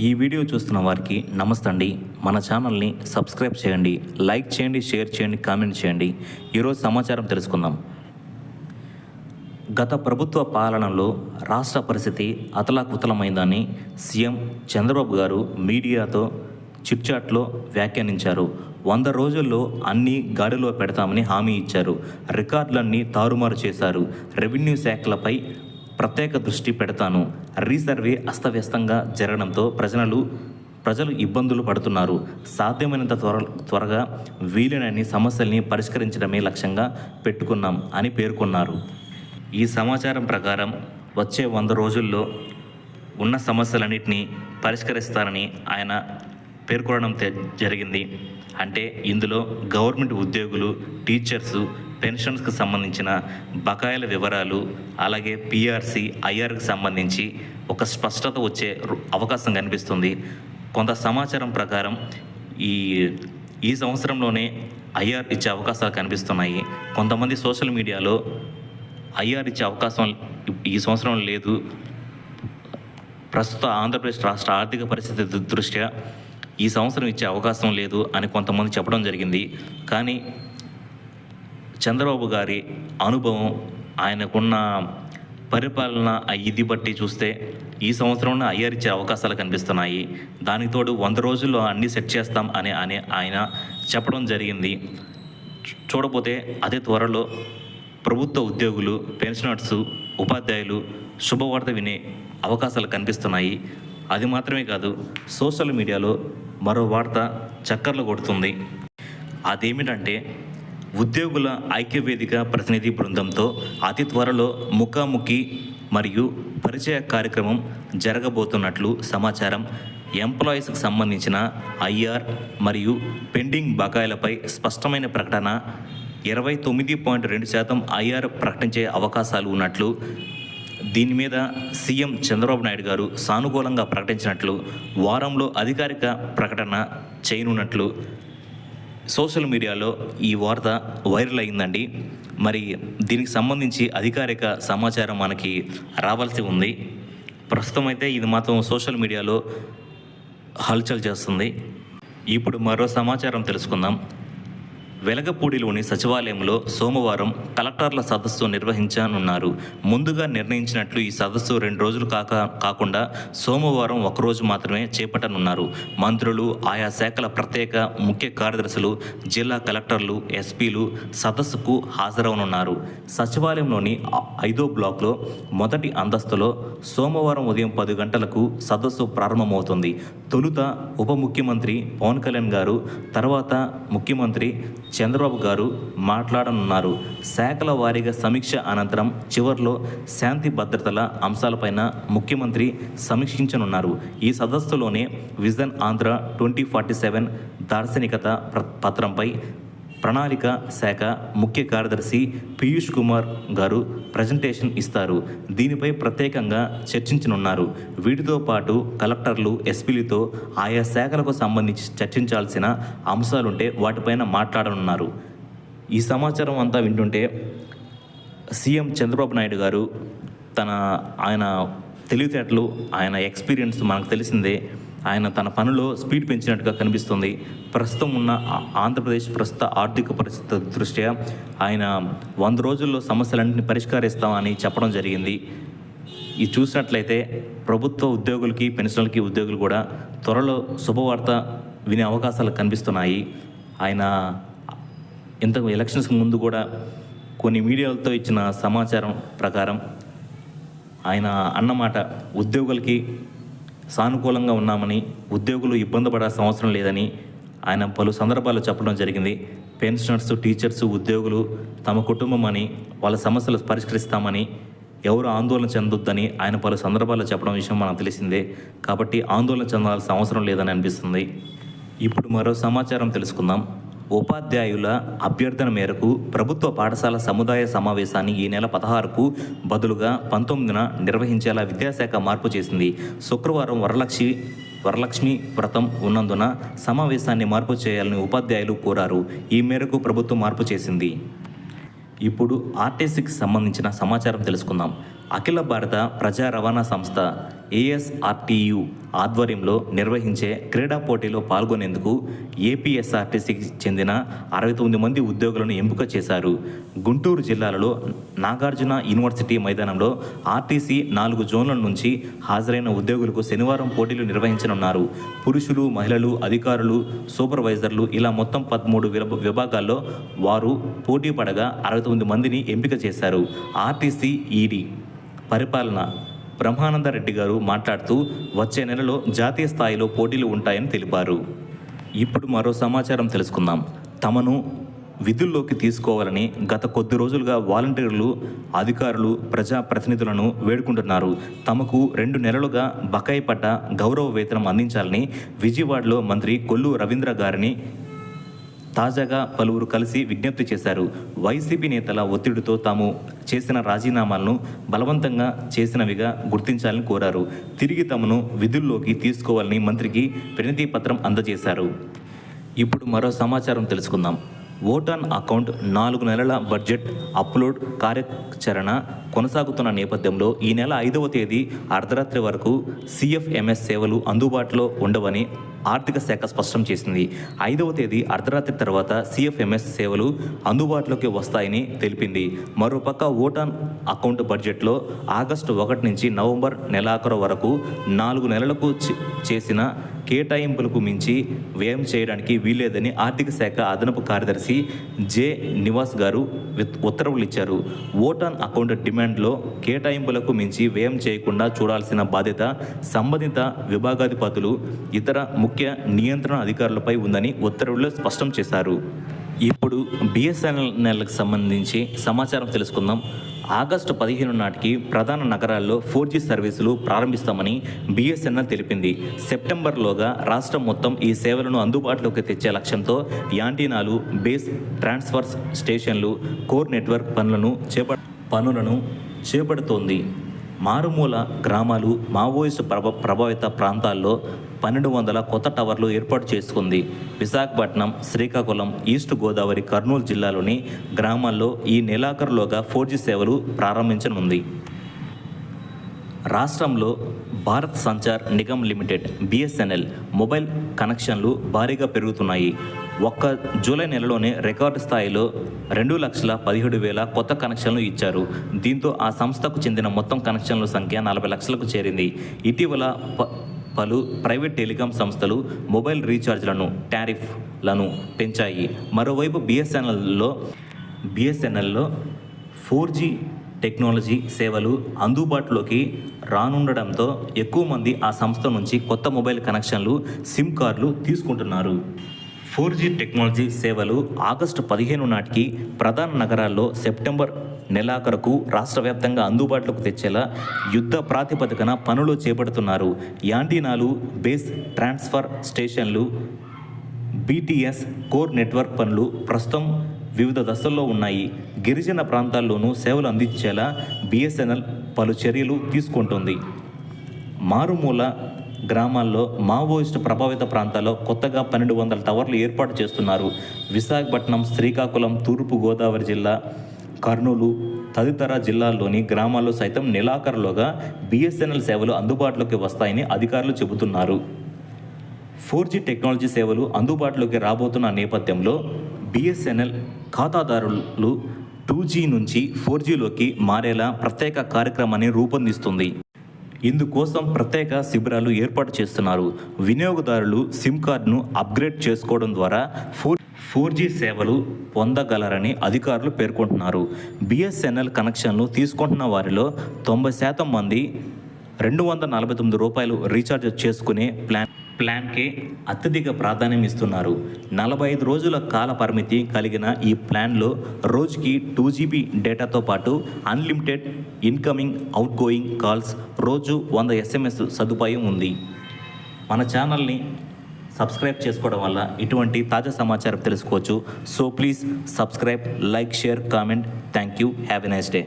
ఈ వీడియో చూస్తున్న వారికి నమస్తే అండి. మన ఛానల్ని సబ్స్క్రైబ్ చేయండి, లైక్ చేయండి, షేర్ చేయండి, కామెంట్ చేయండి. ఈరోజు సమాచారం తెలుసుకుందాం. గత ప్రభుత్వ పాలనలో రాష్ట్ర పరిస్థితి అతలాకుతలమైందని సీఎం చంద్రబాబు గారు మీడియాతో చిట్చాట్లో వ్యాఖ్యానించారు. 100 రోజుల్లో అన్నీ గాడిలో పెడతామని హామీ ఇచ్చారు. రికార్డులన్నీ తారుమారు చేశారు. రెవెన్యూ శాఖలపై ప్రత్యేక దృష్టి పెడతాను. రీసర్వే అస్తవ్యస్తంగా జరగడంతో ప్రజలు ఇబ్బందులు పడుతున్నారు. సాధ్యమైనంత త్వరగా వీలైనన్ని సమస్యల్ని పరిష్కరించడమే లక్ష్యంగా పెట్టుకున్నాం అని పేర్కొన్నారు. ఈ సమాచారం ప్రకారం వచ్చే 100 రోజుల్లో ఉన్న సమస్యలన్నింటినీ పరిష్కరిస్తానని ఆయన పేర్కొనడం జరిగింది. అంటే ఇందులో గవర్నమెంట్ ఉద్యోగులు, టీచర్సు, పెన్షన్స్కి సంబంధించిన బకాయిల వివరాలు, అలాగే పిఆర్సి, ఐఆర్కి సంబంధించి ఒక స్పష్టత వచ్చే అవకాశం కనిపిస్తుంది. కొంత సమాచారం ప్రకారం ఈ సంవత్సరంలోనే ఐఆర్ ఇచ్చే అవకాశాలు కనిపిస్తున్నాయి. కొంతమంది సోషల్ మీడియాలో ఐఆర్ ఇచ్చే అవకాశం ఈ సంవత్సరం లేదు, ప్రస్తుత ఆంధ్రప్రదేశ్ రాష్ట్ర ఆర్థిక పరిస్థితి దృష్ట్యా ఈ సంవత్సరం ఇచ్చే అవకాశం లేదు అని కొంతమంది చెప్పడం జరిగింది. కానీ చంద్రబాబు గారి అనుభవం, ఆయనకున్న పరిపాలన ఇది బట్టి చూస్తే ఈ సంవత్సరంలో ఐఆర్ ఇచ్చే అవకాశాలు కనిపిస్తున్నాయి. దానికి తోడు 100 రోజుల్లో అన్నీ సెట్ చేస్తాం అని ఆయన చెప్పడం జరిగింది. చూడబోతే అదే త్వరలో ప్రభుత్వ ఉద్యోగులు, పెన్షనర్సు, ఉపాధ్యాయులు శుభవార్త వినే అవకాశాలు కనిపిస్తున్నాయి. అది మాత్రమే కాదు, సోషల్ మీడియాలో మరో వార్త చక్కర్లు కొడుతుంది. అదేమిటంటే ఉద్యోగుల ఐక్యవేదిక ప్రతినిధి బృందంతో అతి త్వరలో ముఖాముఖి మరియు పరిచయ కార్యక్రమం జరగబోతున్నట్లు సమాచారం. ఎంప్లాయీస్కి సంబంధించిన ఐఆర్ మరియు పెండింగ్ బకాయిలపై స్పష్టమైన ప్రకటన, 29.2% ఐఆర్ ప్రకటించే అవకాశాలు ఉన్నట్లు, దీని మీద సీఎం చంద్రబాబు నాయుడు గారు సానుకూలంగా ప్రకటించినట్లు, వారంలో అధికారిక ప్రకటన చేయనున్నట్లు సోషల్ మీడియాలో ఈ వార్త వైరల్ అయిందండి. మరి దీనికి సంబంధించి అధికారిక సమాచారం మనకి రావాల్సి ఉంది. ప్రస్తుతం అయితే ఇది మాత్రం సోషల్ మీడియాలో హల్చల్ చేస్తుంది. ఇప్పుడు మరో సమాచారం తెలుసుకుందాం. వెలగపూడిలోని సచివాలయంలో సోమవారం కలెక్టర్ల సదస్సు నిర్వహించనున్నారు. ముందుగా నిర్ణయించినట్లు ఈ సదస్సు 2 రోజులు కాకుండా సోమవారం 1 రోజు మాత్రమే చేపట్టనున్నారు. మంత్రులు, ఆయా శాఖల ప్రత్యేక ముఖ్య కార్యదర్శులు, జిల్లా కలెక్టర్లు, ఎస్పీలు సదస్సుకు హాజరవనున్నారు. సచివాలయంలోని 5వ బ్లాక్లో మొదటి అంతస్తులో సోమవారం ఉదయం 10 గంటలకు సదస్సు ప్రారంభమవుతుంది. తొలుత ఉప ముఖ్యమంత్రి పవన్ కళ్యాణ్ గారు, తర్వాత ముఖ్యమంత్రి చంద్రబాబు గారు మాట్లాడనున్నారు. శాఖల వారీగా సమీక్ష అనంతరం చివరిలో శాంతి భద్రతల అంశాలపైన ముఖ్యమంత్రి సమీక్షించనున్నారు. ఈ సదస్సులోనే విజన్ ఆంధ్ర 2047 దార్శనికత పత్రంపై ప్రణాళిక శాఖ ముఖ్య కార్యదర్శి పీయూష్ కుమార్ గారు ప్రజెంటేషన్ ఇస్తారు. దీనిపై ప్రత్యేకంగా చర్చించనున్నారు. వీటితో పాటు కలెక్టర్లు, ఎస్పీలతో ఆయా శాఖలకు సంబంధించి చర్చించాల్సిన అంశాలుంటే వాటిపైన మాట్లాడనున్నారు. ఈ సమాచారం అంతా వింటుంటే సీఎం చంద్రబాబు నాయుడు గారు ఆయన తెలివితేటలు, ఆయన ఎక్స్పీరియన్స్ మనకు తెలిసిందే. ఆయన తన పనిలో స్పీడ్ పెంచినట్టుగా కనిపిస్తుంది. ప్రస్తుతం ఉన్న ఆంధ్రప్రదేశ్ ప్రస్తుత ఆర్థిక పరిస్థితి దృష్ట్యా ఆయన 100 రోజుల్లో సమస్యలన్నింటినీ పరిష్కరిస్తామని చెప్పడం జరిగింది. ఇది చూసినట్లయితే ప్రభుత్వ ఉద్యోగులకి, పెన్షన్లకి ఉద్యోగులు కూడా త్వరలో శుభవార్త వినే అవకాశాలు కనిపిస్తున్నాయి. ఆయన ఇంతకు ఎలక్షన్స్కి ముందు కూడా కొన్ని మీడియాలతో ఇచ్చిన సమాచారం ప్రకారం ఆయన అన్నమాట ఉద్యోగులకి సానుకూలంగా ఉన్నామని, ఉద్యోగులు ఇబ్బంది పడాల్సిన అవసరం లేదని ఆయన పలు సందర్భాల్లో చెప్పడం జరిగింది. పెన్షనర్స్, టీచర్స్, ఉద్యోగులు తమ కుటుంబం అని, వాళ్ళ సమస్యలు పరిష్కరిస్తామని, ఎవరు ఆందోళన చెందొద్దని ఆయన పలు సందర్భాల్లో చెప్పడం విషయం మనకు తెలిసిందే. కాబట్టి ఆందోళన చెందాల్సిన అవసరం లేదని అనిపిస్తుంది. ఇప్పుడు మరో సమాచారం తెలుసుకుందాం. ఉపాధ్యాయుల అభ్యర్థన మేరకు ప్రభుత్వ పాఠశాల సముదాయ సమావేశాన్ని ఈ నెల 16కు బదులుగా 19న నిర్వహించేలా విద్యాశాఖ మార్పు చేసింది. శుక్రవారం వరలక్ష్మి వ్రతం ఉన్నందున సమావేశాన్ని మార్పు చేయాలని ఉపాధ్యాయులు కోరారు. ఈ మేరకు ప్రభుత్వం మార్పు చేసింది. ఇప్పుడు ఆర్టీసీకి సంబంధించిన సమాచారం తెలుసుకుందాం. అఖిల భారత ప్రజా రవాణా సంస్థ ASRTU ఆధ్వర్యంలో నిర్వహించే క్రీడా పోటీలో పాల్గొనేందుకు ఏపీఎస్ఆర్టీసీకి చెందిన 69 మంది ఉద్యోగులను ఎంపిక చేశారు. గుంటూరు జిల్లాలో నాగార్జున యూనివర్సిటీ మైదానంలో ఆర్టీసీ 4 జోన్ల నుంచి హాజరైన ఉద్యోగులకు శనివారం పోటీలు నిర్వహించనున్నారు. పురుషులు, మహిళలు, అధికారులు, సూపర్వైజర్లు ఇలా మొత్తం 13 విభాగాల్లో వారు పోటీ పడగా 69 మందిని ఎంపిక చేశారు. ఆర్టీసీ ఈడీ పరిపాలన బ్రహ్మానందరెడ్డి గారు మాట్లాడుతూ వచ్చే నెలలో జాతీయ స్థాయిలో పోటీలు ఉంటాయని తెలిపారు. ఇప్పుడు మరో సమాచారం తెలుసుకుందాం. తమను విధుల్లోకి తీసుకోవాలని గత కొద్ది రోజులుగా వాలంటీర్లు, అధికారులు, ప్రజాప్రతినిధులను వేడుకుంటున్నారు. తమకు 2 నెలలుగా బకాయి పడ్డ గౌరవ వేతనం అందించాలని విజయవాడలో మంత్రి కొల్లు రవీంద్ర గారిని తాజాగా పలువురు కలిసి విజ్ఞప్తి చేశారు. వైసీపీ నేతల ఒత్తిడితో తాము చేసిన రాజీనామాలను బలవంతంగా చేసినవిగా గుర్తించాలని కోరారు. తిరిగి తమను విధుల్లోకి తీసుకోవాలని మంత్రికి వినతి పత్రం అందజేశారు. ఇప్పుడు మరో సమాచారం తెలుసుకుందాం. ఓట్ ఆన్ అకౌంట్ 4 నెలల బడ్జెట్ అప్లోడ్ కార్యాచరణ కొనసాగుతున్న నేపథ్యంలో ఈ నెల 5వ తేదీ అర్ధరాత్రి వరకు CFMS సేవలు అందుబాటులో ఉండవని ఆర్థిక శాఖ స్పష్టం చేసింది. 5వ తేదీ అర్ధరాత్రి తర్వాత CFMS సేవలు అందుబాటులోకి వస్తాయని తెలిపింది. మరోపక్క ఓట్ ఆన్ అకౌంట్ బడ్జెట్లో ఆగస్టు 1 నుంచి నవంబర్ నెలాఖరు వరకు 4 నెలలకు చేసిన కేటాయింపులకు మించి వ్యయం చేయడానికి వీల్లేదని ఆర్థిక శాఖ అదనపు కార్యదర్శి జె నివాస్ గారు ఉత్తర్వులు ఇచ్చారు. ఓట్ ఆన్ అకౌంట్ డిమాండ్లో కేటాయింపులకు మించి వ్యయం చేయకుండా చూడాల్సిన బాధ్యత సంబంధిత విభాగాధిపతులు, ఇతర ముఖ్య నియంత్రణ అధికారులపై ఉందని ఉత్తర్వుల్లో స్పష్టం చేశారు. ఇప్పుడు BSNLకి సంబంధించి సమాచారం తెలుసుకుందాం. ఆగస్టు 15 నాటికి ప్రధాన నగరాల్లో 4G సర్వీసులు ప్రారంభిస్తామని BSNL తెలిపింది. సెప్టెంబర్లోగా రాష్ట్రం మొత్తం ఈ సేవలను అందుబాటులోకి తెచ్చే లక్ష్యంతో యాంటీనాలు, బేస్ ట్రాన్స్ఫర్ స్టేషన్లు, కోర్ నెట్వర్క్ పనులను చేపడుతోంది. మారుమూల గ్రామాలు, మావోయిస్టు ప్రభావిత ప్రాంతాల్లో 1200 కొత్త టవర్లు ఏర్పాటు చేసుకుంది. విశాఖపట్నం, శ్రీకాకుళం, ఈస్ట్ గోదావరి, కర్నూలు జిల్లాలోని గ్రామాల్లో ఈ నెలాఖరులోగా 4G సేవలు ప్రారంభించనుంది. రాష్ట్రంలో Bharat Sanchar Nigam limited BSNL mobile కనెక్షన్లు భారీగా పెరుగుతున్నాయి. ఒక్క జూలై నెలలోనే రికార్డు స్థాయిలో 2,17,000 కొత్త కనెక్షన్లు ఇచ్చారు. దీంతో ఆ సంస్థకు చెందిన మొత్తం కనెక్షన్ల సంఖ్య 40 లక్షలకు చేరింది. ఇటీవల పలు ప్రైవేట్ టెలికాం సంస్థలు మొబైల్ రీఛార్జ్లను, టారిఫ్లను పెంచాయి. మరోవైపు BSNLలో 4G టెక్నాలజీ సేవలు అందుబాటులోకి రానుండడంతో ఎక్కువ మంది ఆ సంస్థ నుంచి కొత్త మొబైల్ కనెక్షన్లు, సిమ్ కార్డులు తీసుకుంటున్నారు. 4G టెక్నాలజీ సేవలు ఆగస్టు 15 నాటికి ప్రధాన నగరాల్లో సెప్టెంబర్ నెలాఖరుకు రాష్ట్ర వ్యాప్తంగా అందుబాటులోకి తెచ్చేలా యుద్ధ ప్రాతిపదికన పనులు చేపడుతున్నారు. యాంటీనాలు, బేస్ ట్రాన్స్ఫర్ స్టేషన్లు, BTS కోర్ నెట్వర్క్ పనులు ప్రస్తుతం వివిధ దశల్లో ఉన్నాయి. గిరిజన ప్రాంతాల్లోనూ సేవలు అందించేలా BSNL పలు చర్యలు తీసుకుంటుంది. మారుమూల గ్రామాల్లో, మావోయిస్టు ప్రభావిత ప్రాంతాల్లో కొత్తగా 1200 టవర్లు ఏర్పాటు చేస్తున్నారు. విశాఖపట్నం, శ్రీకాకుళం, తూర్పు గోదావరి జిల్లా, కర్నూలు తదితర జిల్లాల్లోని గ్రామాల్లో సైతం నెలాఖరులోగా BSNL సేవలు అందుబాటులోకి వస్తాయని అధికారులు చెబుతున్నారు. 4G టెక్నాలజీ సేవలు అందుబాటులోకి రాబోతున్న నేపథ్యంలో BSNL ఖాతాదారులు 2G నుంచి 4Gలోకి మారేలా ప్రత్యేక కార్యక్రమాన్ని రూపొందిస్తుంది. ఇందుకోసం ప్రత్యేక శిబిరాలు ఏర్పాటు చేస్తున్నారు. వినియోగదారులు సిమ్ కార్డును అప్గ్రేడ్ చేసుకోవడం ద్వారా 4G సేవలు పొందగలరని అధికారులు పేర్కొంటున్నారు. BSNL కనెక్షన్లు తీసుకుంటున్న వారిలో 90% మంది ₹249 రీఛార్జ్ చేసుకునే ప్లాన్కే అత్యధిక ప్రాధాన్యం ఇస్తున్నారు. 45 రోజుల కాల పరిమితి కలిగిన ఈ ప్లాన్లో రోజుకి 2GB డేటాతో పాటు అన్లిమిటెడ్ ఇన్కమింగ్, అవుట్గోయింగ్ కాల్స్, రోజు 100 SMS సదుపాయం ఉంది. మన ఛానల్ని సబ్స్క్రైబ్ చేసుకోవడం వల్ల ఇటువంటి తాజా సమాచారం తెలుసుకోవచ్చు. So please subscribe, like, share, comment. Thank you. Have a nice day.